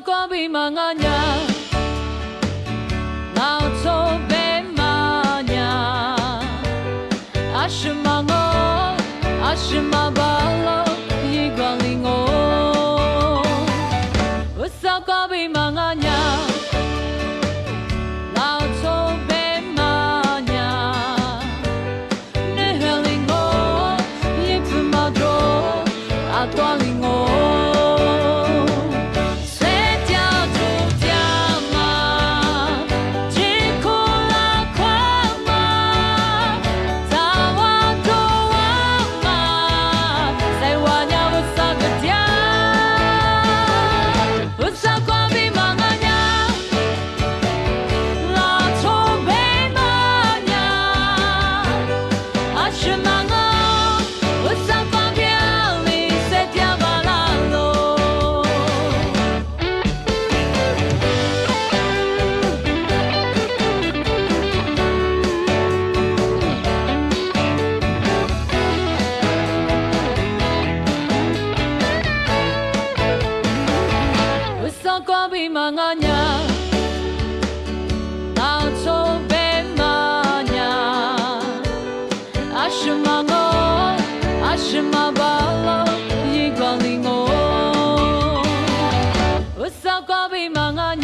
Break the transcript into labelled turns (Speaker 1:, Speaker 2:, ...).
Speaker 1: qua bị manganya nào cho bé manya ashimango ashimabalo yigwalingo usa qua bị manganya nào cho bé manya nehelingo yipumadro atwalingo qua bị manganya nào cho bé manya ashimango ashimabalo yigwalingo usa qua bị manganya